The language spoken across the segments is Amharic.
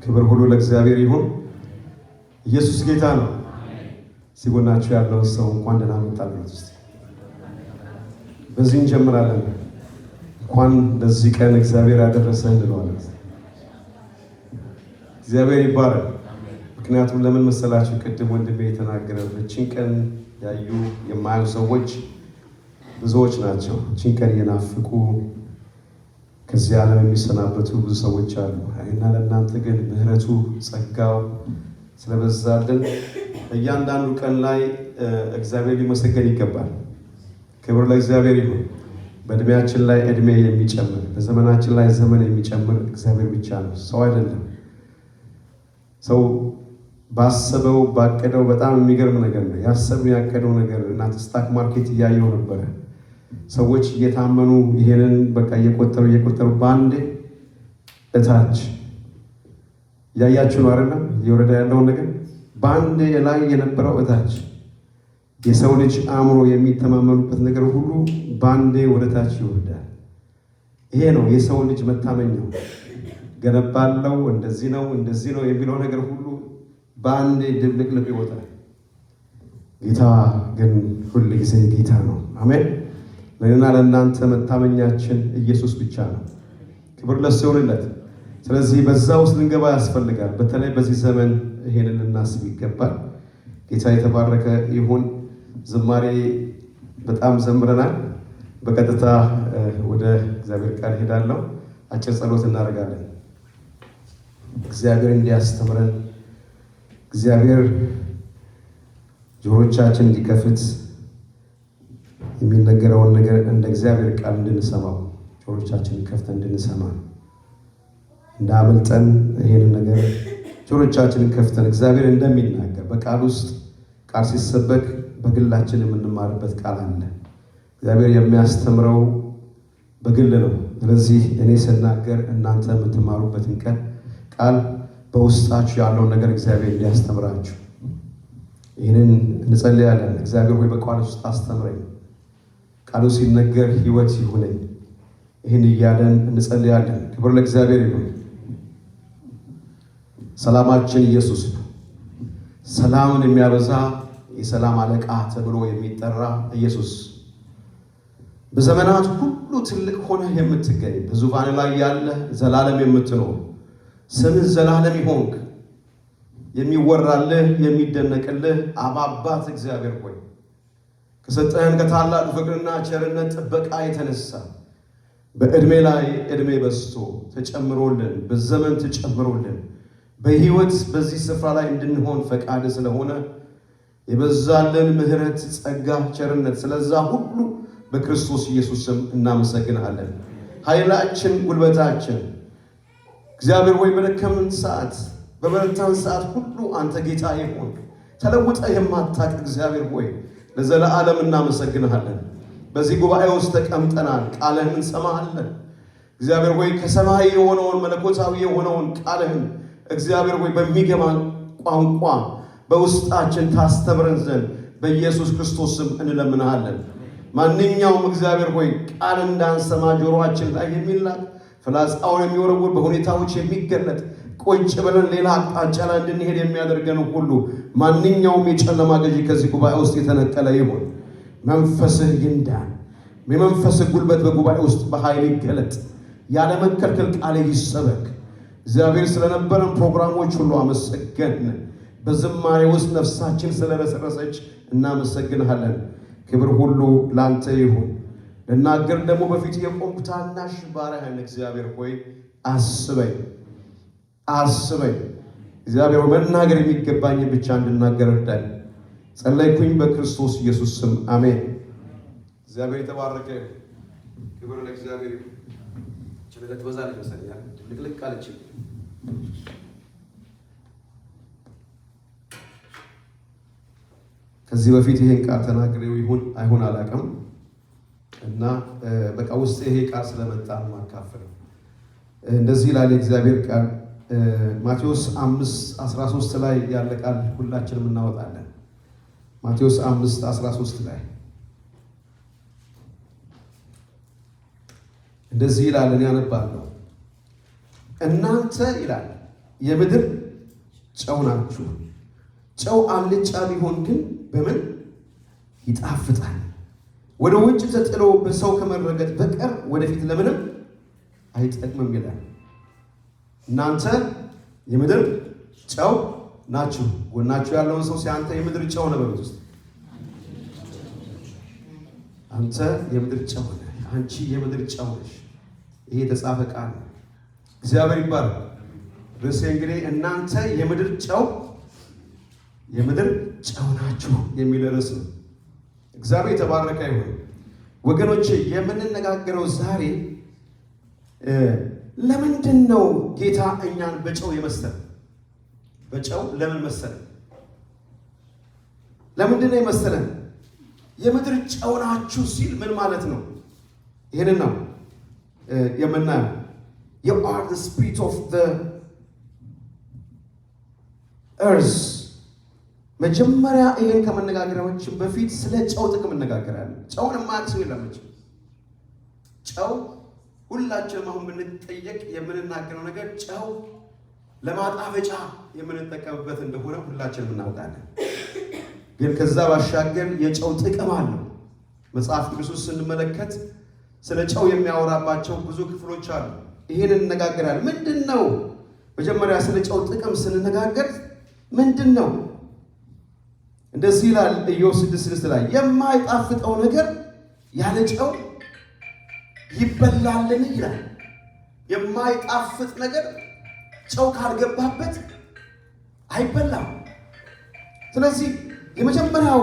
ክብር ሁሉ ለእግዚአብሔር ይሁን። ኢየሱስ ጌታ ነው። ሲጎናችሁ ያለውን ሰው እንኳን ደህና መጣችሁ። እስቲ በዚህ እንጀምራለን። እንኳን ለዚህ ቀን እግዚአብሔር ያደረሰህ እንለዋለን። እግዚአብሔር ይባረክ። ምክንያቱም ለምን መሰላችሁ? ቅድም ወንድሜ የተናገረው እቺን ቀን ያዩ የማያዩ ሰዎች ብዙዎች ናቸው። እቺን ቀን የናፍቁ ከዚህ ዓለም የሚሰናበቱ ብዙ ሰዎች አሉ። እና ለእናንተ ግን ምሕረቱ ጸጋው ስለበዛልን እያንዳንዱ ቀን ላይ እግዚአብሔር ሊመሰገን ይገባል። ክብር ለእግዚአብሔር ይሁን። በእድሜያችን ላይ እድሜ የሚጨምር በዘመናችን ላይ ዘመን የሚጨምር እግዚአብሔር ብቻ ነው፣ ሰው አይደለም። ሰው ባሰበው ባቀደው በጣም የሚገርም ነገር ነው። ያሰብነው ያቀደው ነገር እና ስታክ ማርኬት እያየው ነበረ። ሰዎች እየታመኑ ይሄንን በቃ እየቆጠሩ በአንዴ እታች እያያችሁ ነው አይደል? እየወረደ ያለውን ነገር በአንዴ ላይ የነበረው እታች የሰው ልጅ አእምሮ የሚተማመኑበት ነገር ሁሉ በአንዴ ወደ ታች ይወርዳል። ይሄ ነው የሰው ልጅ መታመኛው። ገነባለው እንደዚህ ነው የሚለው ነገር ሁሉ በአንዴ ድብልቅልቅ ይወጣል። ጌታ ግን ሁል ጊዜ ጌታ ነው። አሜን። ለእኔና ለእናንተ መታመኛችን ኢየሱስ ብቻ ነው። ክብር ለእሱ ይሁንለት። ስለዚህ በዛ ውስጥ ልንገባ ያስፈልጋል። በተለይ በዚህ ዘመን ይሄንን ልናስብ ይገባል። ጌታ የተባረከ ይሁን። ዝማሬ በጣም ዘምረናል። በቀጥታ ወደ እግዚአብሔር ቃል ሄዳለሁ። አጭር ጸሎት እናደርጋለን። እግዚአብሔር እንዲያስተምረን፣ እግዚአብሔር ጆሮቻችን እንዲከፍት የሚነገረውን ነገር እንደ እግዚአብሔር ቃል እንድንሰማው ጆሮቻችንን ከፍተን እንድንሰማ እንዳመልጠን ይሄንን ነገር ጆሮቻችንን ከፍተን እግዚአብሔር እንደሚናገር በቃል ውስጥ ቃል ሲሰበክ በግላችን የምንማርበት ቃል አለ። እግዚአብሔር የሚያስተምረው በግል ነው። ስለዚህ እኔ ስናገር እናንተ የምትማሩበትን ቃል በውስጣችሁ ያለውን ነገር እግዚአብሔር እንዲያስተምራችሁ ይህንን እንጸልያለን። እግዚአብሔር ሆይ በቃል ውስጥ አስተምረኝ፣ ቃሉ ሲነገር ሕይወት ይሁነኝ። ይህን እያለን እንጸልያለን። ክብር ለእግዚአብሔር ይሁን። ሰላማችን ኢየሱስ ነው። ሰላምን የሚያበዛ የሰላም አለቃ ተብሎ የሚጠራ ኢየሱስ በዘመናት ሁሉ ትልቅ ሆነህ የምትገኝ በዙፋን ላይ ያለ ዘላለም የምትኖር ስምህ ዘላለም ይሆንክ የሚወራልህ የሚደነቅልህ አባባት እግዚአብሔር ሆይ ከሰጠህን ከታላቅ ፍቅርና ቸርነት ጥበቃ የተነሳ በዕድሜ ላይ ዕድሜ በዝቶ ተጨምሮልን በዘመን ተጨምሮልን በሕይወት በዚህ ስፍራ ላይ እንድንሆን ፈቃድ ስለሆነ የበዛልን ምሕረት፣ ጸጋ፣ ቸርነት ስለዛ ሁሉ በክርስቶስ ኢየሱስ ስም እናመሰግንሃለን። ኃይላችን፣ ጉልበታችን እግዚአብሔር ሆይ በደከምን ሰዓት በበረታን ሰዓት ሁሉ አንተ ጌታ ይሁን። ተለውጠ የማታውቅ እግዚአብሔር ሆይ ለዘላለም እናመሰግንሃለን። በዚህ ጉባኤ ውስጥ ተቀምጠናል፣ ቃልህን እንሰማሃለን። እግዚአብሔር ሆይ ከሰማይ የሆነውን መለኮታዊ የሆነውን ቃልህን እግዚአብሔር ሆይ በሚገባን ቋንቋ በውስጣችን ታስተምረን ዘንድ በኢየሱስ ክርስቶስ ስም እንለምንሃለን። ማንኛውም እግዚአብሔር ሆይ ቃል እንዳንሰማ ጆሮአችን ላይ የሚላክ ፍላጻውን የሚወረውር በሁኔታዎች የሚገለጥ ቁጭ ብለን ሌላ አቅጣጫ ላይ እንድንሄድ የሚያደርገን ሁሉ ማንኛውም የጨለማ ገዢ ከዚህ ጉባኤ ውስጥ የተነቀለ ይሁን። መንፈስህ ይንዳን። የመንፈስህ ጉልበት በጉባኤ ውስጥ በኃይል ይገለጥ። ያለ መከልከል ቃል ይሰበክ። እግዚአብሔር ስለነበረን ፕሮግራሞች ሁሉ አመሰገን። በዝማሬ ውስጥ ነፍሳችን ስለረሰረሰች እናመሰግንሃለን። ክብር ሁሉ ላንተ ይሁን። ልናገር ደግሞ በፊት የቆምኩ ታናሽ ባሪያህን እግዚአብሔር ሆይ አስበኝ። እግዚአብሔር መናገር የሚገባኝ ብቻ እንድናገር እርዳኝ። ጸለይኩኝ በክርስቶስ ኢየሱስ ስም አሜን። እግዚአብሔር የተባረከ ክብር ለእግዚአብሔር ይሁን። ችግር ትበዛለች መሰለኝ ልቅልቅ አለች። ከዚህ በፊት ይሄን ቃል ተናግሬው ይሁን አይሁን አላውቅም እና በቃ ውስጥ ይሄ ቃል ስለመጣ ማካፈል እንደዚህ ይላል የእግዚአብሔር ቃል ማቴዎስ 5:13 ላይ ያለ ቃል ሁላችንም እናወጣለን። ማቴዎስ 5:13 ላይ እንደዚህ ይላል። እኔ አነባለሁ። እናንተ ይላል የምድር ጨው ናችሁ። ጨው አልጫ ቢሆን ግን በምን ይጣፍጣል? ወደ ውጭ ተጥሎ በሰው ከመረገጥ በቀር ወደፊት ለምንም አይጠቅምም ይላል። እናንተ የምድር ጨው ናችሁ። ጎናችሁ ያለውን ሰው ሲያንተ የምድር ጨው ነው በሉት ውስጥ አንተ የምድር ጨው ነህ፣ አንቺ የምድር ጨው ነሽ። ይሄ የተጻፈ ቃል ነው። እግዚአብሔር ይባረክ። ርዕሴ እንግዲህ እናንተ የምድር ጨው ናችሁ የሚል ርዕስ ነው። እግዚአብሔር የተባረከ ይሁን። ወገኖቼ የምንነጋገረው ዛሬ ለምንድን ነው ጌታ እኛን በጨው የመሰለ? በጨው ለምን መሰለ? ለምንድን ነው የመሰለን? የምድር ጨው ናችሁ ሲል ምን ማለት ነው? ይሄንን ነው የምናየው። You are the spirit of the earth። መጀመሪያ ይሄን ከመነጋገራችን በፊት ስለ ጨው ጥቅም እንነጋገራለን። ጨውን የማያውቅ ሰው የለም። ጨው ሁላችንም አሁን ብንጠየቅ የምንናገረው ነገር ጨው ለማጣፈጫ የምንጠቀምበት እንደሆነ ሁላችንም እናውቃለን። ግን ከዛ ባሻገር የጨው ጥቅም አለው። መጽሐፍ ቅዱስ ውስጥ ስንመለከት ስለ ጨው የሚያወራባቸው ብዙ ክፍሎች አሉ። ይሄን እንነጋገራለን። ምንድነው? መጀመሪያ ስለ ጨው ጥቅም ስንነጋገር ምንድነው? እንደዚህ ይላል ኢዮብ 6:6 ላይ የማይጣፍጠው ነገር ያለ ጨው ይበላልን ይላል። የማይጣፍጥ ነገር ጨው ካልገባበት አይበላም። ስለዚህ የመጀመሪያው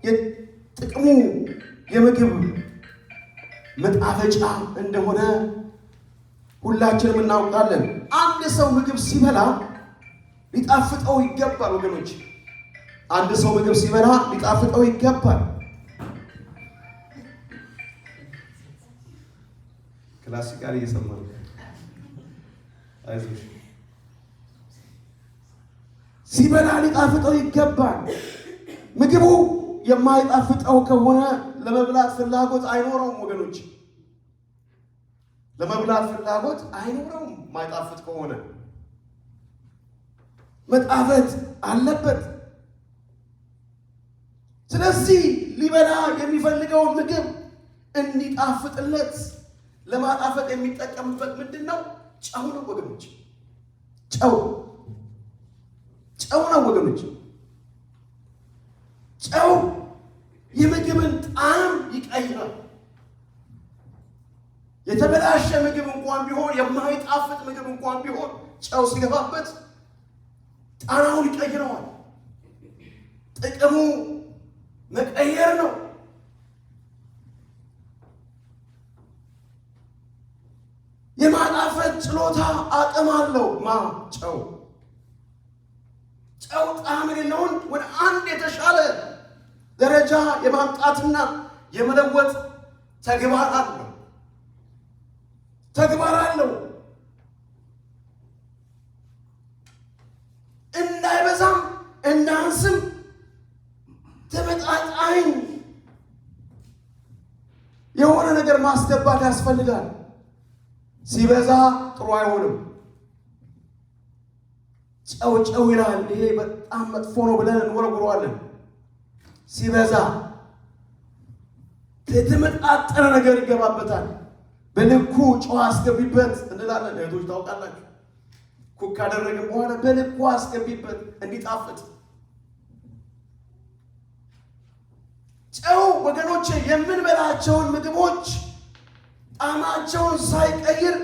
የጥቅሙ የምግብ መጣፈጫ እንደሆነ ሁላችንም እናውቃለን። አንድ ሰው ምግብ ሲበላ ሊጣፍጠው ይገባል ወገኖች። አንድ ሰው ምግብ ሲበላ ሊጣፍጠው ይገባል። ክላሲካል እየሰማን አይዞሽ። ሲበላ ሊጣፍጠው ይገባል። ምግቡ የማይጣፍጠው ከሆነ ለመብላት ፍላጎት አይኖረውም ወገኖች። ለመብላት ፍላጎት አይኖረውም። ማይጣፍጥ ከሆነ መጣፈጥ አለበት። ስለዚህ ሊበላ የሚፈልገውን ምግብ እንዲጣፍጥለት ለማጣፈጥ የሚጠቀምበት ምንድን ነው? ጨው ነው ወገኖች። ጨው ነው ወገኖች። ጨው የምግብን ጣዕም ይቀይራል። የተበላሸ ምግብ እንኳን ቢሆን፣ የማይጣፍጥ ምግብ እንኳን ቢሆን ጨው ሲገባበት ጣዕሙን ይቀይረዋል። ጥቅሙ መቀየር ነው። የማጣፈጥ ችሎታ አቅም አለው። ጨው ጣዕም የሌለውን ወደ አንድ የተሻለ ደረጃ የማምጣትና የመለወጥ ተግባር አለው። እንዳይበዛም እንዳንስም ተመጣጣኝ የሆነ ነገር ማስገባት ያስፈልጋል። ሲበዛ ጥሩ አይሆንም። ጨው ይላል። ይሄ በጣም መጥፎ ነው ብለን እንወረውረዋለን። ሲበዛ የተመጣጠነ ነገር ይገባበታል። በልኩ ጨው አስገቢበት እንላለን። እህቶች ታውቃላችሁ። ኩክ ካደረግን በኋላ በልኩ አስገቢበት እንዲጣፍጥ። ጨው ወገኖቼ የምንበላቸውን ምግቦች ጣዕማቸውን ሳይቀይር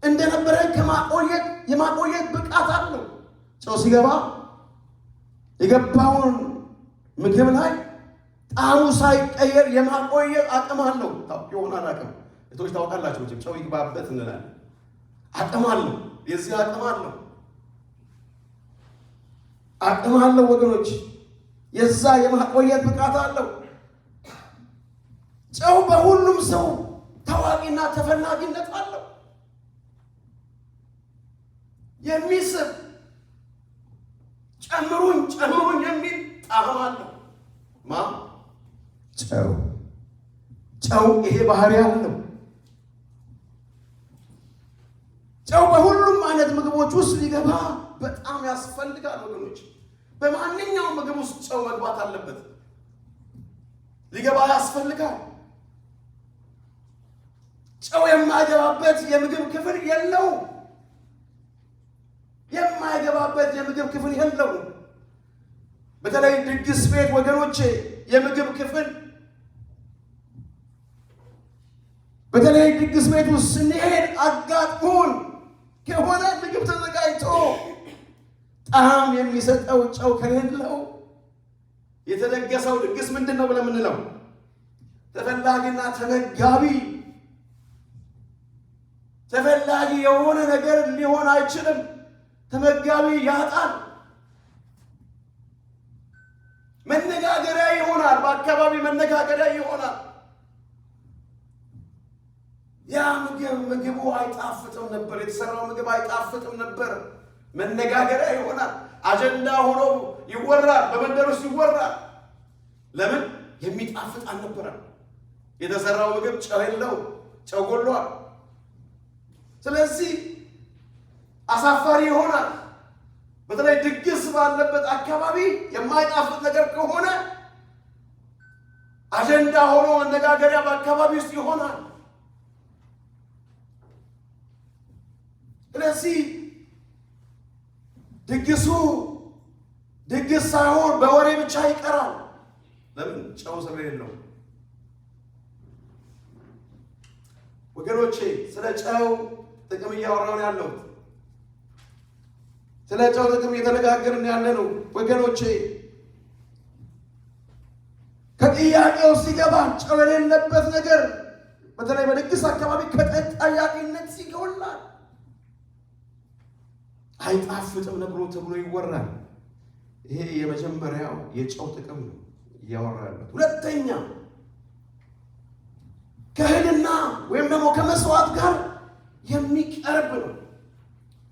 እንደነበረ የማቆየት ብቃት አለው። ጨው ሲገባ የገባውን ምግብ ላይ ጣዕሙ ሳይቀየር የማቆየት አቅም አለው። ይሆናል አቅም እቶች ታውቃላችሁ። ጨው ይግባበት እንላለን። አቅም አለው። የዚህ አቅም አለው ወገኖች። የዛ የማቆየት ብቃት አለው። ጨው በሁሉም ሰው ታዋቂና ተፈላጊነት አለው። የሚስብ ጨምሩኝ የሚል ጣዕም አለው። ጨው ይሄ ባህሪ አለው። ጨው በሁሉም አይነት ምግቦች ምግቦች ውስጥ ሊገባ በጣም ያስፈልጋል ወገኖች። በማንኛውም ምግብ ውስጥ ጨው መግባት አለበት፣ ሊገባ ያስፈልጋል። ጨው የማይገባበት የምግብ ክፍል የለው፣ የማይገባበት የምግብ ክፍል የለው። በተለይ ድግስ ቤት ወገኖቼ የምግብ ክፍል በተለይ ድግስ ቤት ውስጥ ስንሄድ አጋጥሞን ከሆነ ምግብ ተዘጋጅቶ ጣዕም የሚሰጠው ጨው ከሌለው የተደገሰው ድግስ ምንድን ነው ብለን የምንለው? ተፈላጊና ተፈላጊ የሆነ ነገር ሊሆን አይችልም። ተመጋቢ ያጣል። መነጋገሪያ ይሆናል። በአካባቢ መነጋገሪያ ይሆናል። ያ ምግቡ አይጣፍጥም ነበር፣ የተሰራው ምግብ አይጣፍጥም ነበር። መነጋገሪያ ይሆናል። አጀንዳ ሆኖ ይወራል፣ በመንደር ውስጥ ይወራል። ለምን? የሚጣፍጥ አልነበረም። የተሰራው ምግብ ጨው የለው፣ ጨው ጎሏል። ስለዚህ አሳፋሪ ይሆናል። በተለይ ድግስ ባለበት አካባቢ የማይጣፍጥ ነገር ከሆነ አጀንዳ ሆኖ መነጋገሪያ በአካባቢ ውስጥ ይሆናል። ስለዚህ ድግሱ ድግስ ሳይሆን በወሬ ብቻ ይቀራል። ለምን? ጨው ስለሌለው። ወገኖቼ ስለ ጨው ጥቅም እያወራን ያለው፣ ስለ ጨው ጥቅም እየተነጋገርን ያለ ነው ወገኖቼ። ከጥያቄው ሲገባ ጨው የሌለበት ነገር በተለይ በድግስ አካባቢ ከተጠያቂነት ሲጎላል አይጣፍጥም ተብሎ ይወራል። ይሄ የመጀመሪያው የጨው ጥቅም ነው እያወራል። ሁለተኛ ከእህልና ወይም ደግሞ ከመስዋዕት ጋር የሚቀርብ ነው።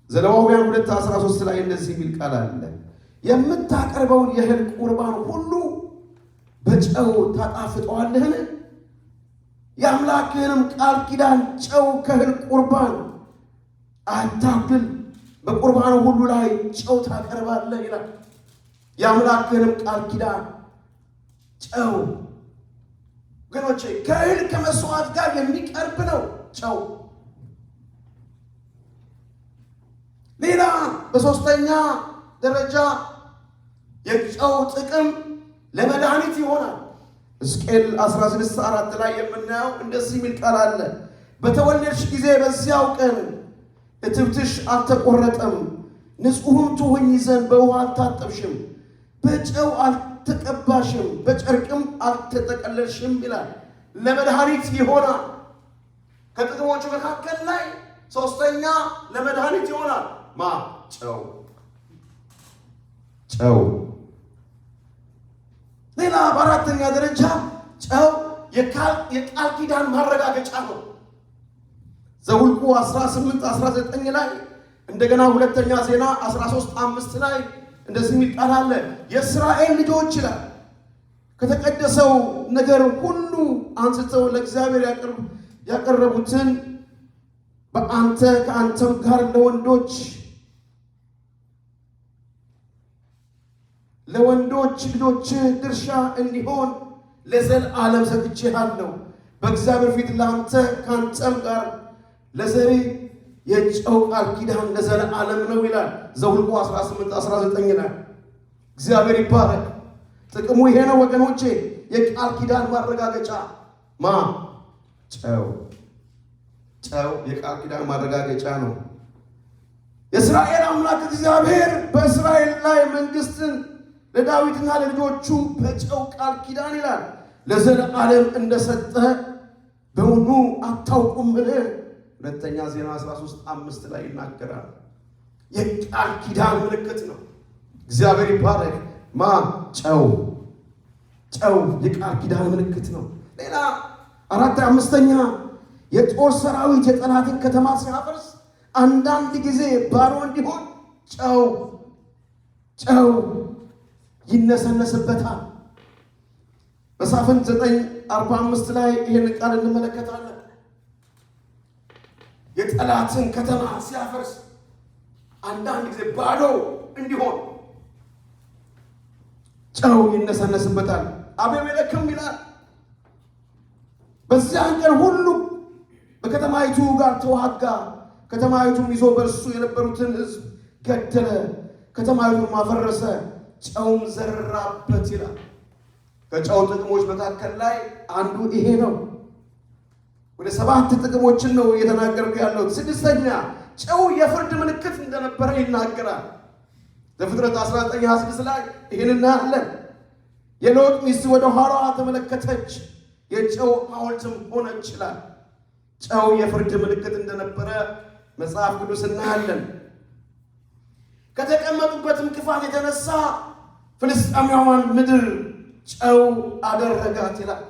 ዘሌዋውያን 2:13 ላይ እንደዚህ የሚል ቃል አለ። የምታቀርበውን የእህል ቁርባን ሁሉ በጨው ታጣፍጠዋለህን? የአምላክህንም ቃል ኪዳን ጨው ከእህል ቁርባን አታጉድል፣ በቁርባኑ ሁሉ ላይ ጨው ታቀርባለህ ይላል። የአምላክህንም ቃል ኪዳን ጨው ወገኖቼ ከእህል ከመስዋዕት ጋር የሚቀርብ ነው ጨው። ሌላ በሶስተኛ ደረጃ የጨው ጥቅም ለመድኃኒት ይሆናል። ሕዝቅኤል 16:4 ላይ የምናየው እንደዚህ የሚል ቃል አለ። በተወለድሽ ጊዜ በዚያው ቀን እትብትሽ አልተቆረጠም፣ ንጹሕም ትሆኚ ዘንድ በውሃ አልታጠብሽም፣ በጨው አልተቀባሽም፣ በጨርቅም አልተጠቀለልሽም ይላል። ለመድኃኒት ይሆናል። ከጥቅሞቹ መካከል ላይ ሶስተኛ ለመድኃኒት ይሆናል። ጨው። ሌላ በአራተኛ ደረጃ ጨው የቃል ኪዳን ማረጋገጫ ነው። ዘኍልቍ 18:19 ላይ እንደገና ሁለተኛ ዜና 13:5 ላይ እንደዚህ የሚል ቃል አለ። የእስራኤል ልጆች ይላል ከተቀደሰው ነገር ሁሉ አንስተው ለእግዚአብሔር ያቀረቡትን በአንተ ከአንተም ጋር ለወንዶች ልጆች ድርሻ እንዲሆን ለዘላለም ሰጥቼሃለሁ። በእግዚአብሔር ፊት ለአንተ ከአንተም ጋር ለዘሬ የጨው ቃል ኪዳን ለዘላለም ነው ይላል። ዘኍልቍ 18:19 ላይ እግዚአብሔር ይባረክ። ጥቅሙ ይሄ ነው ወገኖቼ። የቃል ኪዳን ማረጋገጫ ጨው የቃል ኪዳን ማረጋገጫ ነው። የእስራኤል አምላክ እግዚአብሔር በእስራኤል ላይ መንግስትን ለዳዊትና ለልጆቹ በጨው ቃል ኪዳን ይላል ለዘላለም እንደሰጠ በውኑ አታውቁምን? ሁለተኛ ዜና 13:5 ላይ ይናገራል። የቃል ኪዳን ምልክት ነው። እግዚአብሔር ይባረክ። ጨው የቃል ኪዳን ምልክት ነው። ሌላ አምስተኛ የጦር ሰራዊት የጠላትን ከተማ ሲያፈርስ አንዳንድ ጊዜ ባዶ እንዲሆን ጨው ይነሰነስበታል። መሳፍንት 9:45 ላይ ይህን ቃል እንመለከታለን። የጠላትን ከተማ ሲያፈርስ አንዳንድ ጊዜ ባዶ እንዲሆን ጨው ይነሰነስበታል። አቤሜሌክም ይላል በዚያን ቀን ሁሉ በከተማይቱ ጋር ተዋጋ፣ ከተማይቱም ይዞ በእርሱ የነበሩትን ሕዝብ ገደለ፣ ከተማይቱን ማፈረሰ፣ ጨውም ዘራበት ይላል። ከጨው ጥቅሞች መካከል ላይ አንዱ ይሄ ነው። ወደ 7 ጥቅሞችን ነው እየተናገርኩ ያለው። 6ኛ ጨው የፍርድ ምልክት እንደነበረ ይናገራል። ዘፍጥረት 19:26 ላይ ይህን እናያለን። የሎጥ ሚስት ወደ ኋላዋ ተመለከተች፣ የጨው ሐውልትም ሆነች ይላል። ጨው የፍርድ ምልክት እንደነበረ መጽሐፍ ቅዱስ እናያለን። ከተቀመጡበትም ክፋት የተነሳ ፍልስጤማውያን ምድር ጨው አደረጋት ይላል።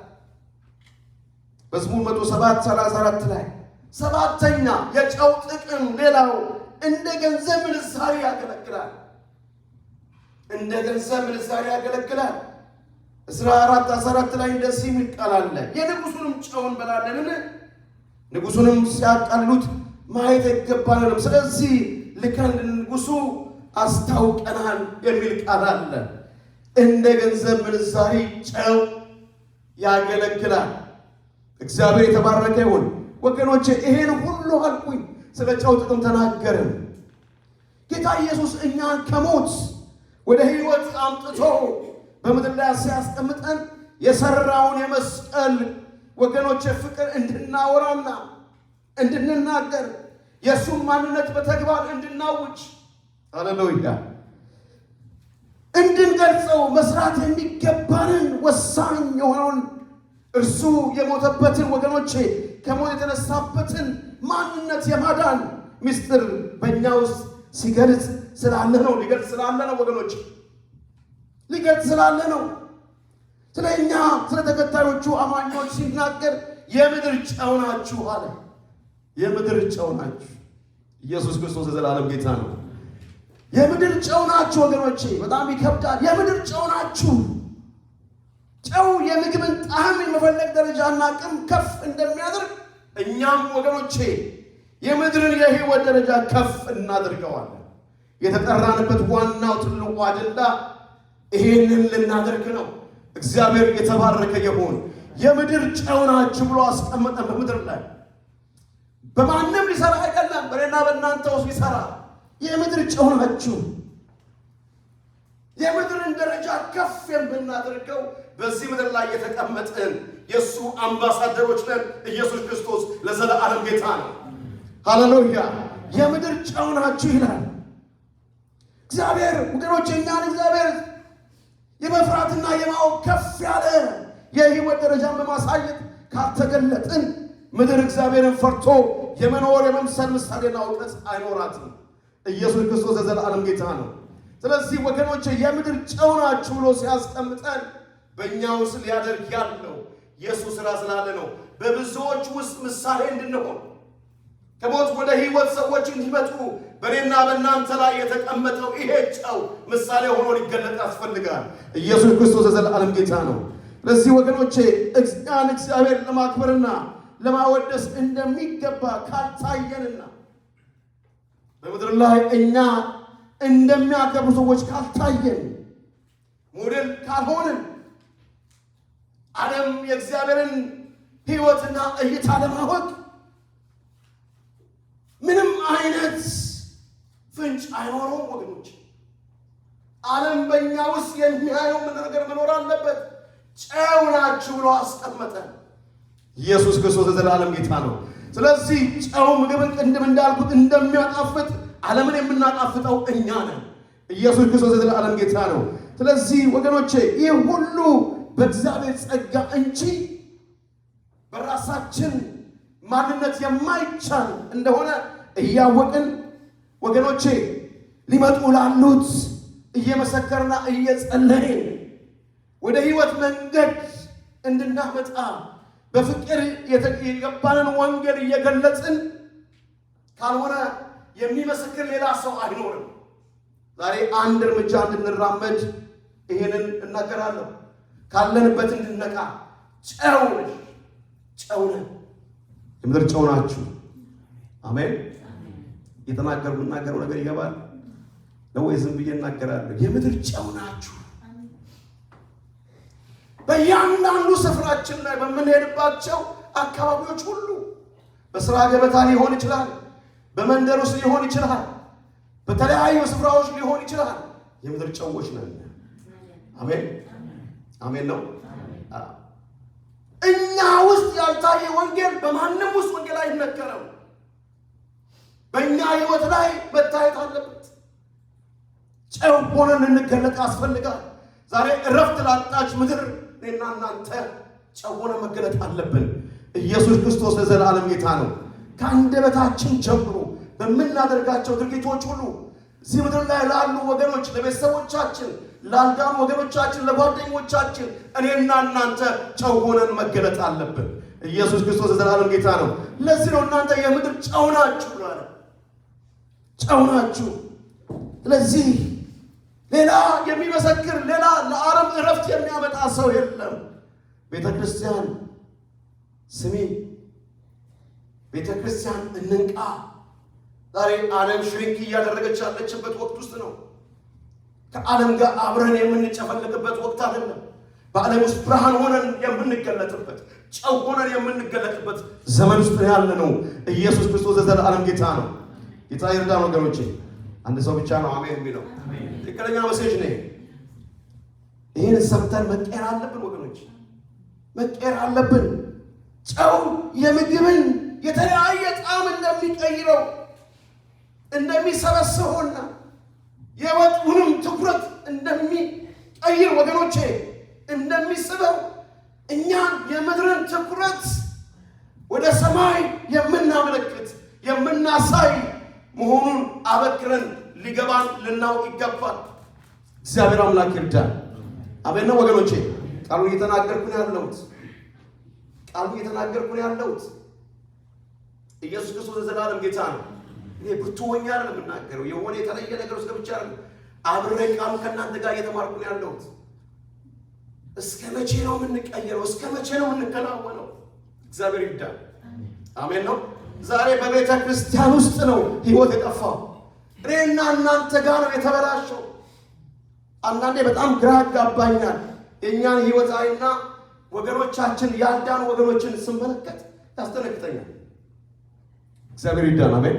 መዝሙር 107:34 ላይ 7ኛ የጨው ጥቅም ሌላው እንደ ገንዘብ ምንዛሪ ያገለግላል። እንደ ገንዘብ ምንዛሪ ያገለግላል። እስራ 4:14 ላይ እንደዚህ የሚል ቃል አለ። የንጉሱንም ጨው እንበላለንን? ንጉሱንም ሲያቃልሉት ማየት አይገባንም፣ ስለዚህ ልከን ንጉሱ አስታውቀናል የሚል ቃል አለ። እንደ ገንዘብ ምንዛሪ ጨው ያገለግላል። እግዚአብሔር የተባረከ ይሁን። ወገኖቼ ይሄን ሁሉ አልኩኝ፣ ስለ ጨው ጥቅም ተናገርን። ጌታ ኢየሱስ እኛን ከሞት ወደ ሕይወት አምጥቶ በምድር ላይ ሲያስቀምጠን የሰራውን የመስቀል ወገኖቼ ፍቅር እንድናወራና እንድንናገር የእሱን ማንነት በተግባር እንድናውጅ ሃሌሉያ እንድንገልጸው መስራት የሚገባንን ወሳኝ የሆነውን እርሱ የሞተበትን ወገኖቼ ከሞት የተነሳበትን ማንነት የማዳን ምስጢር በእኛ ውስጥ ሲገልጽ ስላለ ነው። ሊገልጽ ስላለ ነው ወገኖች፣ ሊገልጽ ስላለ ነው። ስለ እኛ ስለ ተከታዮቹ አማኞች ሲናገር የምድር ጨው ናችሁ አለ። የምድር ጨው ናችሁ። ኢየሱስ ክርስቶስ የዘላለም ጌታ ነው። የምድር ጨው ናችሁ ወገኖቼ። በጣም ይከብዳል። የምድር ጨው ናችሁ። ጨው የምግብን ጣዕም የመፈለግ ደረጃና አቅም ከፍ እንደሚያደርግ እኛም ወገኖቼ የምድርን የሕይወት ደረጃ ከፍ እናደርገዋለን። የተጠራንበት ዋናው ትልቁ አጀንዳ ይሄንን ልናደርግ ነው። እግዚአብሔር የተባረከ ይሁን። የምድር ጨው ናችሁ ብሎ አስቀመጠን። በምድር ላይ በማንም ሊሰራ አይደለም፣ በእኔና በእናንተ ውስጥ ሊሰራ። የምድር ጨው ናችሁ። የምድርን ደረጃ ከፍ የምናደርገው በዚህ ምድር ላይ የተቀመጥን የእሱ አምባሳደሮች ነን። ኢየሱስ ክርስቶስ ለዘላለም ጌታ ነው። ሃሌሉያ። የምድር ጨው ናችሁ ይላል እግዚአብሔር። ወገኖቼ እኛን እግዚአብሔር የመፍራትና የማወቅ ከፍ ያለ የሕይወት ደረጃን በማሳየት ካልተገለጥን ምድር እግዚአብሔርን ፈርቶ የመኖር የመምሰል ምሳሌና እውቀት አይኖራትም። ኢየሱስ ክርስቶስ ለዘላለም ጌታ ነው። ስለዚህ ወገኖቼ የምድር ጨው ናችሁ ብሎ ሲያስቀምጠን በእኛ ውስጥ ሊያደርግ ያለው የእሱ ሥራ ስላለ ነው። በብዙዎች ውስጥ ምሳሌ እንድንሆን ከሞት ወደ ሕይወት ሰዎች እንዲመጡ በእኔና በእናንተ ላይ የተቀመጠው ይሄ ጨው ምሳሌ ሆኖ ሊገለጥ ያስፈልጋል። ኢየሱስ ክርስቶስ የዘላለም ጌታ ነው። ስለዚህ ወገኖቼ እኛን እግዚአብሔር ለማክበርና ለማወደስ እንደሚገባ ካልታየንና በምድር ላይ እኛ እንደሚያከብሩ ሰዎች ካልታየን፣ ሞዴል ካልሆንን፣ ዓለም የእግዚአብሔርን ሕይወትና እይታ ለማወቅ ምንም አይነት ፍንጭ አይኖረውም ወገኖች። ዓለም በእኛ ውስጥ የሚያየው ምን ነገር መኖር አለበት። ጨው ናችሁ ብሎ አስቀመጠን። ኢየሱስ ክርስቶስ የዘላለም ጌታ ነው። ስለዚህ ጨው ምግብን ቅድም እንዳልኩት እንደሚያጣፍጥ ዓለምን የምናጣፍጠው እኛ ነን። ኢየሱስ ክርስቶስ የዘላለም ጌታ ነው። ስለዚህ ወገኖቼ ይህ ሁሉ በእግዚአብሔር ጸጋ እንጂ በራሳችን ማንነት የማይቻል እንደሆነ እያወቅን ወገኖቼ ሊመጡ ላሉት እየመሰከርና እየጸለይን ወደ ሕይወት መንገድ እንድናመጣ በፍቅር የገባንን ወንጌል እየገለጽን ካልሆነ የሚመሰክር ሌላ ሰው አይኖርም። ዛሬ አንድ እርምጃ እንድንራመድ ይሄንን እናገራለሁ። ካለንበት እንድንነቃ ጨው ነን። የምድር ጨው ናችሁ። አሜን። የተናገርኩት ነገር ይገባል። ነው ወይ ዝም ብዬ እናገራለሁ? የምድር ጨው ናችሁ። በእያንዳንዱ ስፍራችን ላይ በምንሄድባቸው አካባቢዎች ሁሉ በስራ ገበታ ሊሆን ይችላል፣ በመንደር ውስጥ ሊሆን ይችላል፣ በተለያዩ ስፍራዎች ሊሆን ይችላል። የምድር ጨዎች ነን። አሜን አሜን ነው። እኛ ውስጥ ያልታየ ወንጌል በማንም ውስጥ ወንጌል አይነገርም። በእኛ ህይወት ላይ መታየት አለበት። ጨው ሆነን እንገለጥ ያስፈልጋል። ዛሬ እረፍት ላጣች ምድር እኔና እናንተ ጨው ሆነን መገለጥ አለብን። ኢየሱስ ክርስቶስ ለዘላለም ጌታ ነው። ከአንደበታችን ጀምሮ በምናደርጋቸው ድርጊቶች ሁሉ እዚህ ምድር ላይ ላሉ ወገኖች፣ ለቤተሰቦቻችን፣ ላልዳኑ ወገኖቻችን፣ ለጓደኞቻችን እኔና እናንተ ጨው ሆነን መገለጥ አለብን። ኢየሱስ ክርስቶስ ለዘላለም ጌታ ነው። ለዚህ ነው እናንተ የምድር ጨው ናችሁ ብሏል። ጨው ናችሁ። ስለዚህ ሌላ የሚመሰክር ሌላ ለዓለም እረፍት የሚያመጣ ሰው የለም። ቤተ ክርስቲያን ስሚ፣ ቤተ ክርስቲያን እንንቃ። ዛሬ ዓለም ሽሪንክ እያደረገች ያለችበት ወቅት ውስጥ ነው። ከዓለም ጋር አብረን የምንጨፈልቅበት ወቅት አይደለም። በዓለም ውስጥ ብርሃን ሆነን የምንገለጥበት፣ ጨው ሆነን የምንገለጥበት ዘመን ውስጥ ያለ ነው። ኢየሱስ ክርስቶስ ለዘላለም ጌታ ነው። ጌታ ይርዳን ወገኖቼ። አንድ ሰው ብቻ ነው አሜን የሚለው። ትክክለኛ መሴጅ ነው። ይህን ሰምተን መቀየር አለብን ወገኖች፣ መቀየር አለብን። ጨው የምግብን የተለያየ ጣዕም እንደሚቀይረው እንደሚሰበስበውና የወጡንም ትኩረት እንደሚቀይር ወገኖቼ እንደሚስበው እኛን የምድርን ትኩረት ወደ ሰማይ የምናመለክት የምናሳይ መሆኑን አበክረን ሊገባን ልናውቅ ይገባል። እግዚአብሔር አምላክ ይርዳን። አሜን ነው ወገኖቼ። ቃሉን እየተናገርኩ ነው ያለሁት። ኢየሱስ ክርስቶስ ለዘላለም ጌታ ነው። እኔ ብርቱ ሆኜ አይደለም የምናገረው፣ የሆነ የተለየ ነገር ውስጥ ገብቼ አይደለም። አብሬ ቃሉ ከእናንተ ጋር እየተማርኩ ነው ያለሁት። እስከ መቼ ነው የምንቀየረው? እስከ መቼ ነው የምንከናወነው? እግዚአብሔር ይርዳን። አሜን ነው። ዛሬ በቤተ ክርስቲያን ውስጥ ነው ህይወት የጠፋው። እኔና እናንተ ጋር ነው የተበላሸው። አንዳንዴ በጣም ግራ ያጋባኛል። የእኛን ህይወት አይና ወገኖቻችን ያልዳኑ ወገኖችን ስመለከት ያስተነክተኛል። እግዚአብሔር ይርዳን። አሜን።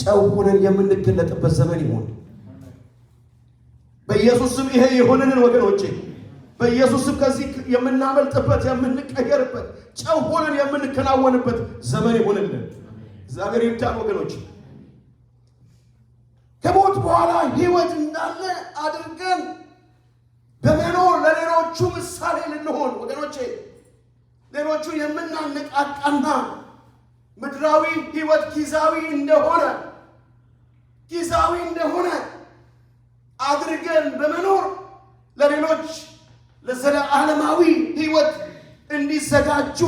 ጨው ሆነን የምንገለጥበት ዘመን ይሆን በኢየሱስ ስም። ይሄ የሆነንን ወገኖቼ በኢየሱስ ስም ከዚህ የምናመልጥበት የምንቀየርበት ጨው ሆነን የምንከናወንበት ዘመን ይሆንልን። እግዚአብሔር ይርዳን ወገኖች። ከሞት በኋላ ህይወት እንዳለ አድርገን በመኖር ለሌሎቹ ምሳሌ ልንሆን ወገኖቼ፣ ሌሎቹ የምናነቃቃና ምድራዊ ህይወት ጊዜያዊ እንደሆነ አድርገን በመኖር ለሌሎች ለዘላለማዊ ህይወት እንዲዘጋጁ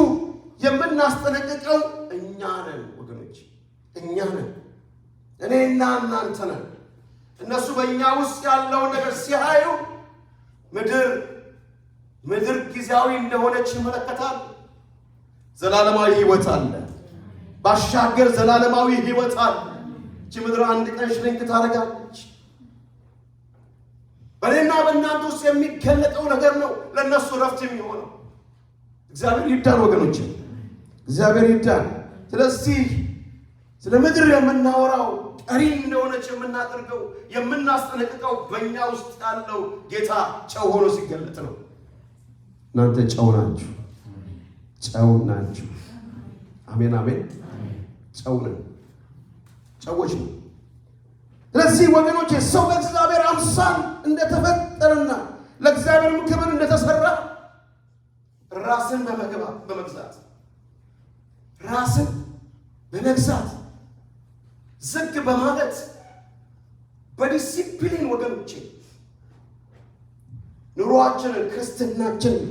የምናስጠነቅቀው እኛ ነን ወገኖች፣ እኛ ነን። እኔና እናንተ ነን። እነሱ በእኛ ውስጥ ያለውን ነገር ሲያዩ ምድር ጊዜያዊ እንደሆነች ይመለከታል። ዘላለማዊ ህይወት አለ። ባሻገር ዘላለማዊ ህይወት አለ። እቺ ምድር አንድ ቀን ሽሪንክ ታደርጋለች። በእኔና በእናንተ ውስጥ የሚገለጠው ነገር ነው ለእነሱ ረፍት የሚሆነው። እግዚአብሔር ይርዳን ወገኖች፣ እግዚአብሔር ይርዳን። ስለዚህ ስለ ምድር የምናወራው ቀሪ እንደሆነች የምናደርገው የምናስጠነቅቀው በእኛ ውስጥ ያለው ጌታ ጨው ሆኖ ሲገለጥ ነው። እናንተ ጨው ናችሁ፣ ጨው ናችሁ። አሜን አሜን። ጨው ነን፣ ጨዎች ነው። ስለዚህ ወገኖቼ ሰው በእግዚአብሔር አምሳል እንደተፈጠረና ለእግዚአብሔርም ክብር እንደተሰራ ራስን በመግዛት ዝግ በማለት በዲሲፕሊን ወገኖቼ ኑሯችንን ክርስትናችንን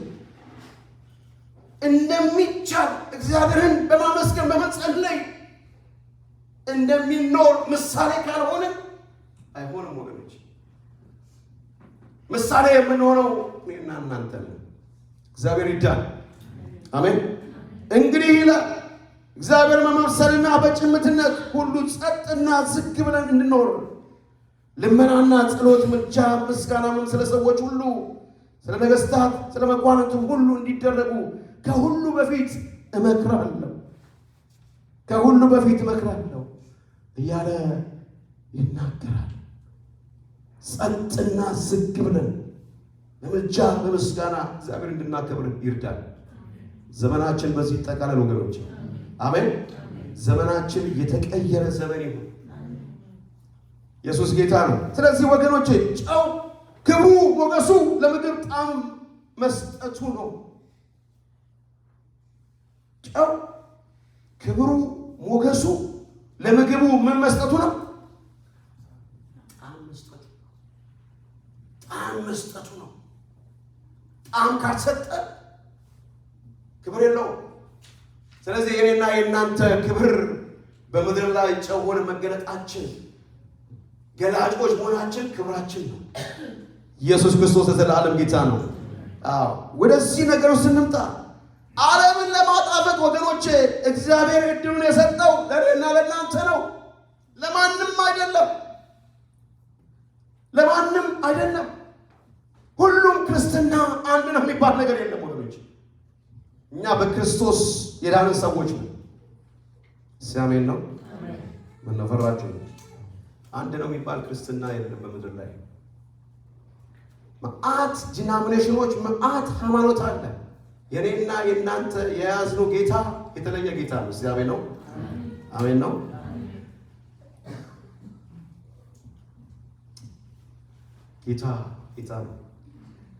እንደሚቻል እግዚአብሔርን በማመስገን በመጸለይ እንደሚኖር ምሳሌ ካልሆነ አይሆንም ወገኖች። ምሳሌ የምንሆነው እኔና እናንተ ነን። እግዚአብሔር ይርዳን። አሜን። እንግዲህ ይላል እግዚአብሔር መመሰልና በጭምትነት ሁሉ ጸጥና ዝግ ብለን እንድንኖር ልመናና ጸሎት፣ ምልጃ፣ ምስጋና ስለ ሰዎች ሁሉ፣ ስለ ነገሥታት፣ ስለ መኳንንቱም ሁሉ እንዲደረጉ ከሁሉ በፊት እመክራለሁ እያለ ይናገራል። ጸጥና ዝግ ብለን በምልጃ በምስጋና እግዚአብሔር እንድናከብር ይርዳል። ዘመናችን በዚህ ይጠቃለል ወገኖች። አሜን። ዘመናችን የተቀየረ ዘመን ይሁን። ኢየሱስ ጌታ ነው። ስለዚህ ወገኖቼ ጨው ክብሩ ሞገሱ ለምግብ ጣዕም መስጠቱ ነው። ጨው ክብሩ ሞገሱ ለምግቡ ምን መስጠቱ ነው? ጣዕም መስጠቱ ነው። ጣዕም ካልሰጠ ክብር የለውም። ስለዚህ የኔና የእናንተ ክብር በምድር ላይ ጨው ሆነን መገለጣችን፣ ገላጮች መሆናችን ክብራችን ነው። ኢየሱስ ክርስቶስ ለዘላለም ጌታ ነው። ወደዚህ ነገር ውስጥ እንምጣ። ዓለምን ለማጣፈጥ ወገኖቼ እግዚአብሔር እድሉን የሰጠው ለእኔና ለእናንተ ነው። ለማንም አይደለም። ሁሉም ክርስትና አንድ ነው የሚባል ነገር የለም ወገኖች። እኛ በክርስቶስ የዳንን ሰዎች ነው። ሲያሜን ነው። ምን ፈራችሁ? አንድ ነው የሚባል ክርስትና የለም በምድር ላይ። መዓት ዲናሚኔሽኖች፣ መዓት ሃይማኖት አለ። የኔና የእናንተ የያዝነው ጌታ የተለየ ጌታ ነው። ሲያሜን ነው። አሜን ነው። ጌታ ነው።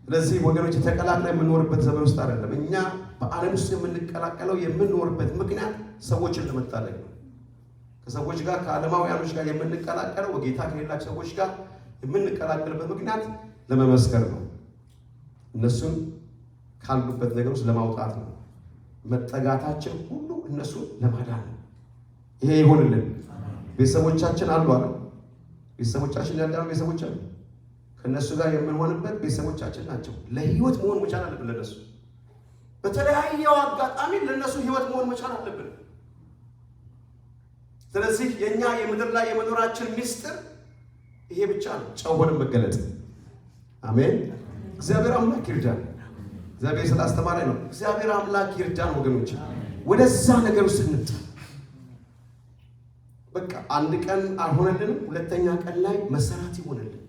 ስለዚህ ወገኖች ተቀላቅለን የምንኖርበት ዘመን ውስጥ አይደለም። እኛ በዓለም ውስጥ የምንቀላቀለው የምንኖርበት ምክንያት ሰዎችን ለመታደግ ነው። ከሰዎች ጋር ከዓለማውያኖች ጋር የምንቀላቀለው ጌታ ከሌላቸው ሰዎች ጋር የምንቀላቀልበት ምክንያት ለመመስከር ነው። እነሱን ካሉበት ነገር ውስጥ ለማውጣት ነው። መጠጋታችን ሁሉ እነሱን ለማዳን ነው። ይሄ ይሆንልን። ቤተሰቦቻችን አሉ አለ። ቤተሰቦቻችን ያዳኑ ቤተሰቦች አሉ። ከነሱ ጋር የምንሆንበት ቤተሰቦቻችን ናቸው። ለህይወት መሆን መቻል አለብን። ለነሱ በተለያየው አጋጣሚ ለነሱ ህይወት መሆን መቻል አለብን። ስለዚህ የኛ የምድር ላይ የመኖራችን ሚስጥር ይሄ ብቻ ነው፣ ጨው ሆነን መገለጥ። አሜን። እግዚአብሔር አምላክ ይርዳን። እግዚአብሔር ስላስተማረኝ ነው። እግዚአብሔር አምላክ ይርዳን ወገኖች። ወደዛ ነገር ውስጥ እንምጣ። በቃ አንድ ቀን አልሆነልንም፣ ሁለተኛ ቀን ላይ መሰራት ይሆነልን።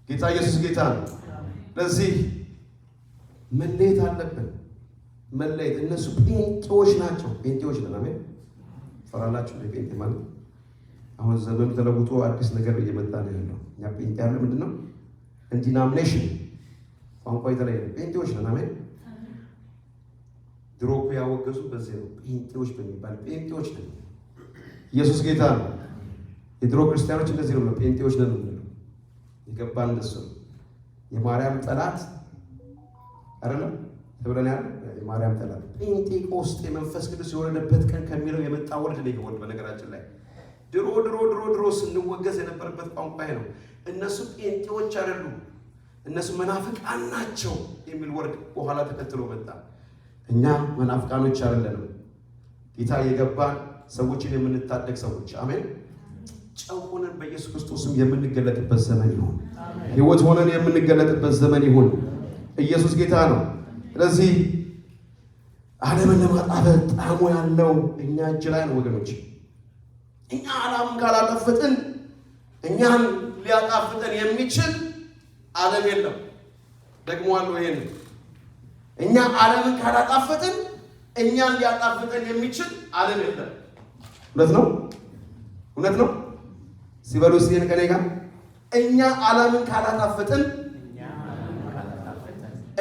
ጌታ ኢየሱስ ጌታ ነው። ለዚህ መለየት አለብን። መለየት እነሱ ጴንጤዎች ናቸው። ጴንጤዎች ነን። አሜን። ፈራላችሁ ጴንጤ ማለት አሁን ዘመን ተለውጦ አዲስ ነገር እየመጣ ነው ያለው። እኛ ጴንጤ ያለ ምንድነው? ዲናሚኔሽን ቋንቋ የተለየ ጴንጤዎች ነን። አሜን። ድሮ እኮ ያወገዙ በዚህ ነው። ጴንጤዎች በሚባል ጴንጤዎች ነን። ኢየሱስ ጌታ ነው። የድሮ ክርስቲያኖች እንደዚህ ነው፣ ጴንጤዎች ነን ነው የገባን። እንደሱ የማርያም ጠላት አይደለም ተብለን ያለ የማርያም ጠላት ጴንጤቆስጤ መንፈስ ቅዱስ የወረደበት ቀን ከሚለው የመጣ ወርድ ነው ይሆን። በነገራችን ላይ ድሮ ስንወገዝ የነበረበት ቋንቋ ነው። እነሱ ጴንጤዎች አይደሉም፣ እነሱ መናፍቃን ናቸው የሚል ወርድ በኋላ ተከትሎ መጣ። እኛ መናፍቃኖች አይደለንም። ጌታ የገባን ሰዎችን የምንታደግ ሰዎች። አሜን። ጨው ሆነን በኢየሱስ ክርስቶስም የምንገለጥበት ዘመን ይሁን። ሕይወት ሆነን የምንገለጥበት ዘመን ይሁን። ኢየሱስ ጌታ ነው። ስለዚህ ዓለምን ለማጣፈጥ ጣዕሙ ያለው እኛ እጅ ላይ ነው ወገኖች። እኛ ዓለምን ካላጣፈጥን እኛን ሊያጣፍጠን የሚችል ዓለም የለም። ደግሞዋለሁ ይሄን። እኛ ዓለምን ካላጣፈጥን እኛን ሊያጣፍጠን የሚችል ዓለም የለም። እውነት ነው። ሲበሉ ሲን ከኔ ጋር እኛ ዓለምን ካላጣፈጥን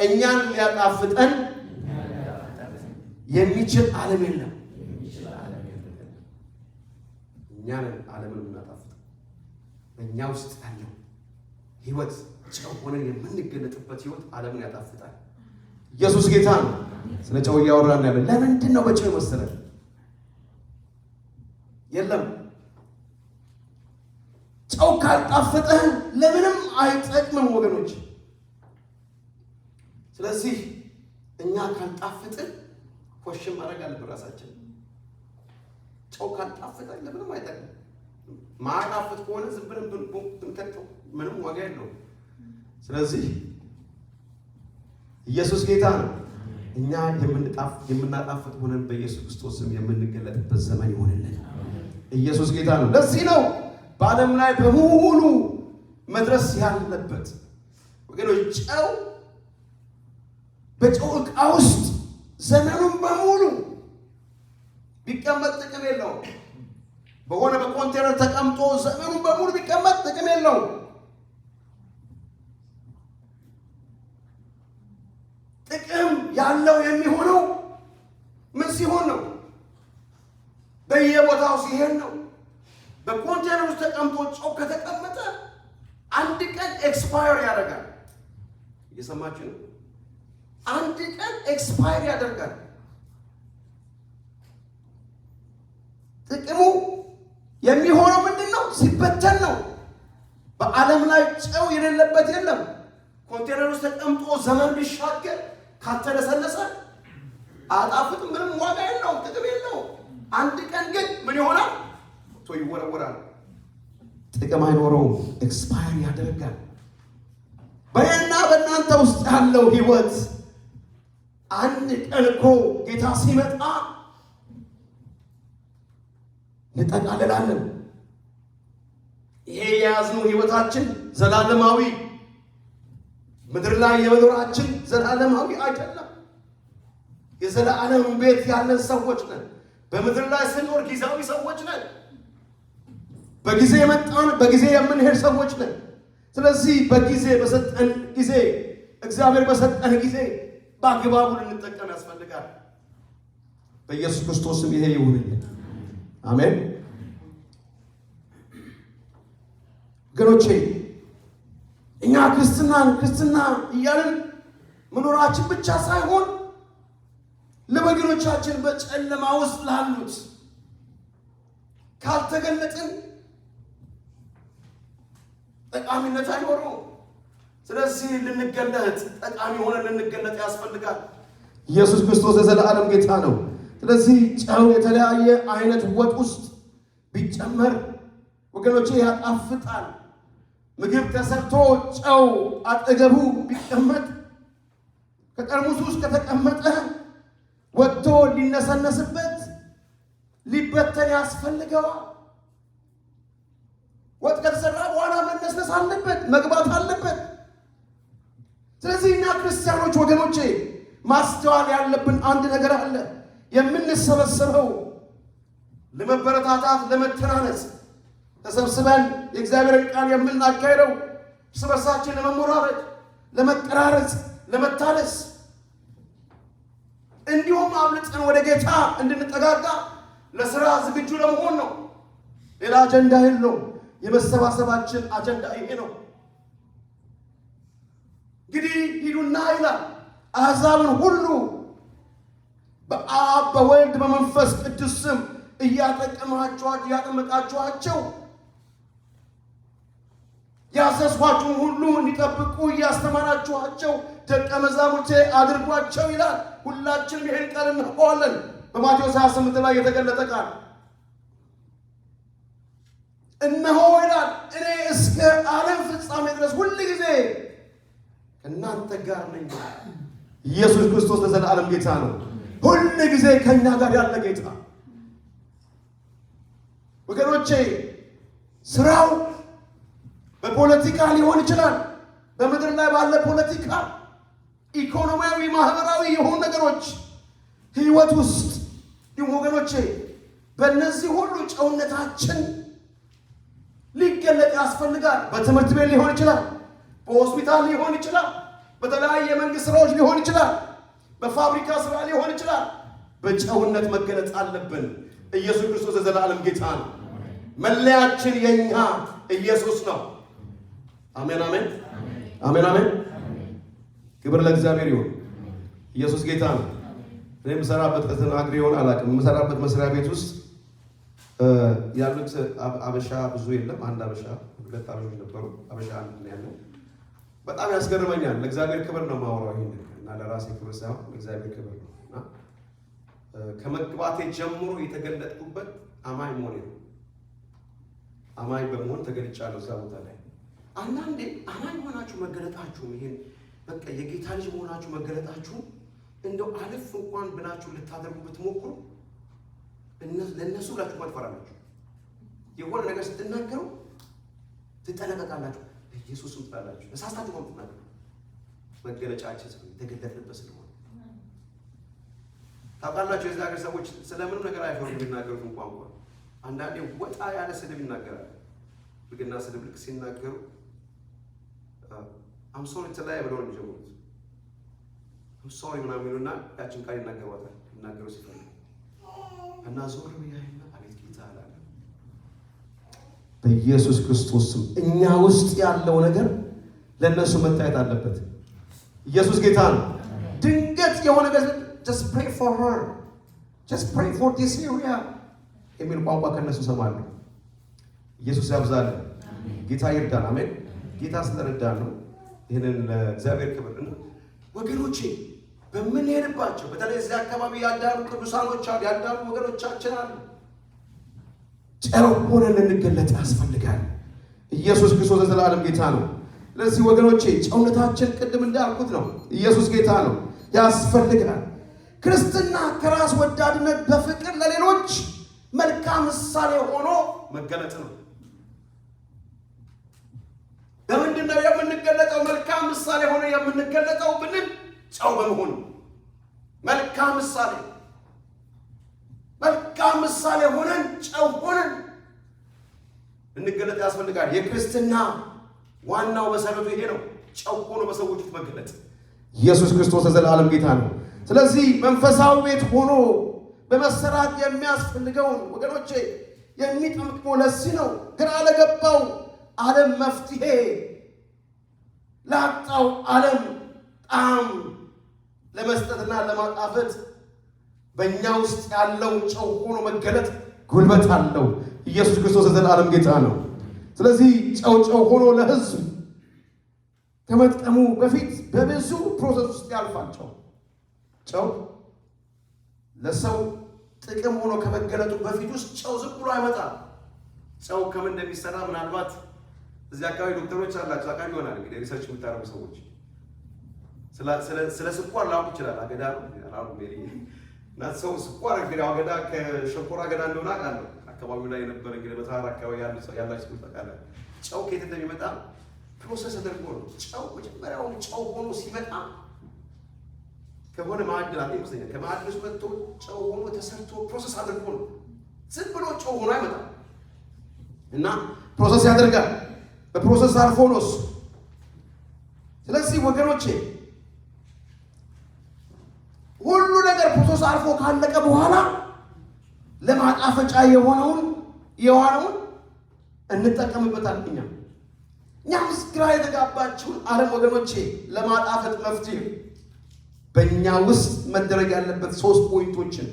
እኛን ሊያጣፍጠን የሚችል ዓለም የለም። እኛን ዓለምን እናጣፍጥ። በእኛ ውስጥ ያለው ሕይወት ጨው ሆነን የምንገለጥበት ሕይወት ዓለምን ያጣፍጣል። ኢየሱስ ጌታ ነው። ስለ ጨው እያወራን ያለ ለምንድን ነው? በጨው መሰለን የለም። ጨው ካልጣፈጠህ ለምንም አይጠቅምም ወገኖች። ስለዚህ እኛ ካልጣፈጥን ኮሽም ማድረግ አለብን ራሳችን። ጨው ካልጣፈጠን ለምንም አይጠቅምም። ማጣፈጥ ከሆነ ዝም ብለን ምንም ዋጋ የለውም። ስለዚህ ኢየሱስ ጌታ ነው። እኛ የምናጣፍጥ ሆነን በኢየሱስ ክርስቶስ ስም የምንገለጥበት ዘመን ይሆንልን። ኢየሱስ ጌታ ነው። ለዚህ ነው በዓለም ላይ በሙሉ መድረስ ያለበት ወገኖች። ጨው በጨው ዕቃ ውስጥ ዘመኑን በሙሉ ቢቀመጥ ጥቅም የለውም። በሆነ በኮንቴነር ተቀምጦ ዘመኑን በሙሉ ቢቀመጥ ጥቅም የለውም። ጥቅም ያለው የሚሆነው ምን ሲሆን ነው? በየቦታው ሲሄድ ነው። በኮንቴነር ውስጥ ተቀምጦ ጨው ከተቀመጠ አንድ ቀን ኤክስፓየር ያደርጋል። እየሰማችሁ ነው? አንድ ቀን ኤክስፓየር ያደርጋል። ጥቅሙ የሚሆነው ምንድን ነው? ሲበተን ነው። በዓለም ላይ ጨው የሌለበት የለም። ኮንቴነር ውስጥ ተቀምጦ ዘመን ቢሻገር ካልተለሰለሰ አጣፍጥም፣ ምንም ዋጋ የለውም፣ ጥቅም የለውም። አንድ ቀን ግን ምን ይሆናል? ይወረወራል። ጥቅም አይኖረውም፣ ኤክስፓየር ያደርጋል። በእኔና በእናንተ ውስጥ ያለው ህይወት አንድ ቀን እኮ ጌታ ሲመጣ እንጠቃልላለን። ይሄ የያዝነው ህይወታችን ዘላለማዊ ምድር ላይ የመኖራችን ዘላለማዊ አይደለም። የዘላለም ቤት ያለን ሰዎች ነን። በምድር ላይ ስንኖር ጊዜያዊ ሰዎች ነን። በጊዜ የመጣን በጊዜ የምንሄድ ሰዎች ነን። ስለዚህ በጊዜ በሰጠን ጊዜ እግዚአብሔር በሰጠን ጊዜ በአግባቡ ልንጠቀም ያስፈልጋል። በኢየሱስ ክርስቶስም ይሄ ይሁንልን። አሜን። ወገኖቼ እኛ ክርስትና እያልን መኖራችን ብቻ ሳይሆን ለወገኖቻችን በጨለማ ውስጥ ላሉት ካልተገለጥን ጠቃሚነት አይኖረውም። ስለዚህ ልንገለጥ፣ ጠቃሚ ሆነን ልንገለጥ ያስፈልጋል። ኢየሱስ ክርስቶስ የዘላለም ጌታ ነው። ስለዚህ ጨው የተለያየ አይነት ወጥ ውስጥ ቢጨመር ወገኖቼ ያጣፍጣል። ምግብ ተሰርቶ ጨው አጠገቡ ቢቀመጥ ከጠርሙሱ ውስጥ ከተቀመጠ ወጥቶ ሊነሰነስበት ሊበተን ያስፈልገዋል። ወጥ ከተሰራ በኋላ መነስነስ አለበት፣ መግባት አለበት። ስለዚህ እኛ ክርስቲያኖች ወገኖቼ ማስተዋል ያለብን አንድ ነገር አለ። የምንሰበሰበው ለመበረታታት፣ ለመተናነስ ተሰብስበን የእግዚአብሔርን ቃል የምናካሄደው እርስ በርሳችን ለመሞራረድ፣ ለመቀራረጽ፣ ለመታነስ እንዲሁም አብልጠን ወደ ጌታ እንድንጠጋጋ ለስራ ዝግጁ ለመሆን ነው። ሌላ አጀንዳ የለውም። የመሰባሰባችን አጀንዳ ይሄ ነው። እንግዲህ ሂዱና ይላል አሕዛብን ሁሉ በአብ በወልድ በመንፈስ ቅዱስ ስም እያጠመቃችኋቸው ያዘዝኋችሁን ሁሉ እንዲጠብቁ እያስተማራችኋቸው ደቀ መዛሙርቴ አድርጓቸው ይላል። ሁላችንም ይህን ቃል እናውቀዋለን። በማቴዎስ 28 ላይ የተገለጠ ቃል እነሆ ይላል እኔ እስከ ዓለም ፍጻሜ ድረስ ሁል ጊዜ ከእናንተ ጋር ነኝ። ኢየሱስ ክርስቶስ ለዘላለም ጌታ ነው። ሁል ጊዜ ከእኛ ጋር ያለ ጌታ። ወገኖቼ ስራው በፖለቲካ ሊሆን ይችላል። በምድር ላይ ባለ ፖለቲካ፣ ኢኮኖሚያዊ፣ ማህበራዊ የሆኑ ነገሮች ህይወት ውስጥ ይሁን ወገኖቼ በእነዚህ ሁሉ ጨውነታችን ሊገለጥ ያስፈልጋል። በትምህርት ቤት ሊሆን ይችላል፣ በሆስፒታል ሊሆን ይችላል፣ በተለያየ የመንግስት ስራዎች ሊሆን ይችላል፣ በፋብሪካ ስራ ሊሆን ይችላል። በጨውነት መገለጽ አለብን። ኢየሱስ ክርስቶስ የዘላለም ጌታ ነው። መለያችን የኛ ኢየሱስ ነው። አሜን አሜን አሜን አሜን። ክብር ለእግዚአብሔር ይሁን። ኢየሱስ ጌታ ነው። እኔ የምሰራበት ከተናግሬ ይሆን አላውቅም። የምሰራበት መስሪያ ቤት ውስጥ ያሉት አበሻ ብዙ የለም። አንድ አበሻ፣ ሁለት አበሾች ነበሩ። አበሻ አንድ ነው ያለው። በጣም ያስገርመኛል። ለእግዚአብሔር ክብር ነው የማወራው ይሄን እና ለራሴ ክብር ሳይሆን ለእግዚአብሔር ክብር ነው። እና ከመግባቴ ጀምሮ የተገለጥኩበት አማኝ መሆኔ ነው። አማኝ በመሆን ተገልጫለሁ እዛ ቦታ ላይ። አንዳንዴ አማኝ ሆናችሁ መገለጣችሁ ይሄን በቃ የጌታ ልጅ ሆናችሁ መገለጣችሁ እንደው አለፍ እንኳን ብላችሁ ልታደርጉ ብትሞክሩ ለነሱ ብላችሁ ማትፈራላችሁ። የሆነ ነገር ስትናገሩ ትጠነቀቃላችሁ። ኢየሱስም ትላላችሁ ለሳስታችሁ ማምጥናችሁ መገለጫችን የተገለጠበት ስለሆነ ታውቃላችሁ። የዛ ሀገር ሰዎች ስለምንም ነገር አይፈሩም። የሚናገሩት እንኳን አንዳንዴ ወጣ ያለ ስድብ ይናገራል። ብግና ስድብ ልክ ሲናገሩ አም ሶሪ ተላይ ብለው ነው የሚጀምሩት። አም ሶሪ ምናምን ይሉና ያችን ቃል ይናገሯታል። ይናገሩ ሲፈልጉ እና ዞር ብያይና አቤት ጌታ አላለ። በኢየሱስ ክርስቶስ ስም እኛ ውስጥ ያለው ነገር ለነሱ መታየት አለበት። ኢየሱስ ጌታ ነው። ድንገት የሆነ ነገር just pray for her, just pray for this area የሚል ቋንቋ ከነሱ ሰማለሁ። ኢየሱስ ያብዛል። ጌታ ይርዳን። አሜን። ጌታ ስለረዳን ነው። ይህንን ለእግዚአብሔር ክብር ነው ወገኖቼ። በምንሄድባቸው በተለይ እዚህ አካባቢ ያዳሩ ቅዱሳኖች አሉ፣ ያዳሩ ወገኖቻችን አሉ። ጨው ሆነን ልንገለጥ ያስፈልጋል። ኢየሱስ ክርስቶስ ለዘላለም ጌታ ነው። ለዚህ ወገኖቼ ጨውነታችን ቅድም እንዳልኩት ነው። ኢየሱስ ጌታ ነው። ያስፈልጋል። ክርስትና ከራስ ወዳድነት በፍቅር ለሌሎች መልካም ምሳሌ ሆኖ መገለጥ ነው። ለምንድን ነው የምንገለጠው? መልካም ምሳሌ ሆኖ የምንገለጠው ብንል ጨው በመሆኑ መልካም ምሳሌ ሆነን ጨው ሆነን እንገለጥ ያስፈልጋል። የክርስትና ዋናው መሰረቱ ይሄ ነው። ጨው ሆኖ በሰዎች ፊት መገለጥ። ኢየሱስ ክርስቶስ ለዘላለም ጌታ ነው። ስለዚህ መንፈሳዊ ቤት ሆኖ በመሰራት የሚያስፈልገውን ወገኖቼ የሚጠምቀው ለዚህ ነው። ግራ ለገባው ዓለም መፍትሄ ላጣው ዓለም ጣዕም ለመስጠትና ለማጣፈጥ በእኛ ውስጥ ያለው ጨው ሆኖ መገለጥ ጉልበት አለው። ኢየሱስ ክርስቶስ ለዘላለም ጌታ ነው። ስለዚህ ጨው ሆኖ ለሕዝብ ከመጥቀሙ በፊት በብዙ ፕሮሰስ ውስጥ ያልፋል። ጨው ለሰው ጥቅም ሆኖ ከመገለጡ በፊት ውስጥ ጨው ዝም ብሎ አይመጣም። ጨው ከምን እንደሚሰራ ምናልባት እዚህ አካባቢ ዶክተሮች አላቸው አካባቢ ይሆናል እንግዲህ ሪሰርች የምታደርጉ ሰዎች ስለ ስኳር ላውቅ ይችላል። አገዳ አላሉ ሜሪ እና ሰው ስኳር እንግዲህ አገዳ ከሸኮራ አገዳ እንደሆነ አውቃለሁ። አካባቢው ላይ የነበረ እንግዲህ በተራራ አካባቢ ያላችሁ ታውቃለህ። ጨው ከየት እንደሚመጣ ፕሮሰስ ተደርጎ ነው። ጨው መጀመሪያውን ጨው ሆኖ ሲመጣ ከሆነ ማዕድናት ይመስለኛል ከማዕድን ውስጥ መጥቶ ጨው ሆኖ ተሰርቶ ፕሮሰስ አድርጎ ነው። ዝም ብሎ ጨው ሆኖ አይመጣም እና ፕሮሰስ ያደርጋል። በፕሮሰስ አልፎ ነው እሱ። ስለዚህ ወገኖቼ ሁሉ ነገር ፕሮሰስ አልፎ ካለቀ በኋላ ለማጣፈጫ የሆነውን እንጠቀምበታል። እኛም ግራ የተጋባችውን ዓለም ወገኖቼ ለማጣፈጥ መፍትሄ በእኛ ውስጥ መደረግ ያለበት 3 ፖይንቶችን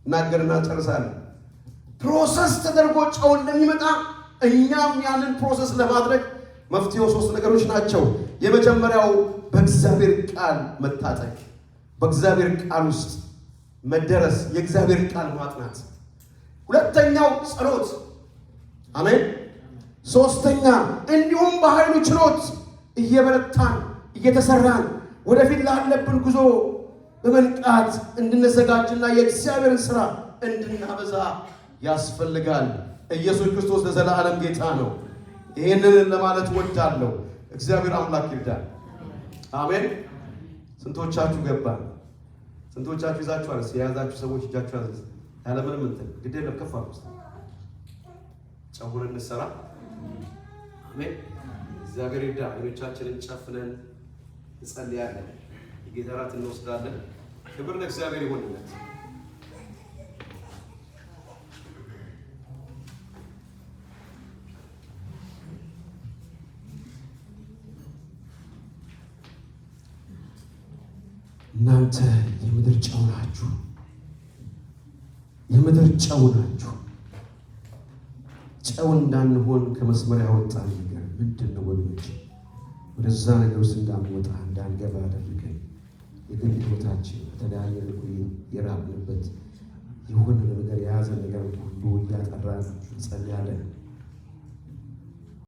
እናገርና ጨርሳለሁ። ፕሮሰስ ተደርጎ ጨው እንደሚመጣ እኛም ያንን ፕሮሰስ ለማድረግ መፍትሄው 3 ነገሮች ናቸው። የመጀመሪያው በእግዚአብሔር ቃል መታጠቅ፣ በእግዚአብሔር ቃል ውስጥ መደረስ፣ የእግዚአብሔር ቃል ማጥናት። ሁለተኛው ጸሎት፣ አሜን። ሶስተኛ እንዲሁም በኃይሉ ችሎት እየበረታን እየተሰራን ወደፊት ላለብን ጉዞ በመንቃት እንድንዘጋጅና የእግዚአብሔርን ሥራ እንድናበዛ ያስፈልጋል። ኢየሱስ ክርስቶስ ለዘላለም ጌታ ነው። ይሄንን ለማለት ወዳለሁ። እግዚአብሔር አምላክ ይርዳል። አሜን። ስንቶቻችሁ ገባን? ስንቶቻችሁ ይዛችኋል? የያዛችሁ ሰዎች እጃችሁ ያዙ። ያለምንም እንትን ግድ የለም ከፍ አድርጉ። ጨውረን እንሰራ። አሜን። እግዚአብሔር ይርዳ። አይኖቻችንን ጨፍነን እንጸልያለን። የጌታ እራት እንወስዳለን። ክብር ለእግዚአብሔር ይሁንለት። እናንተ የምድር ጨው ናችሁ። የምድር ጨው ናችሁ። ጨው እንዳንሆን ከመስመር ያወጣን ነገር ምንድን ነው ወገኖች? ወደዛ ነገር ውስጥ እንዳንወጣ እንዳንገባ ያደረገን የግል ሕይወታችን በተለያየ መልኩ የራብንበት የሆነ ነገር የያዘ ነገር ሁሉ እያጠራን እንጸልያለን።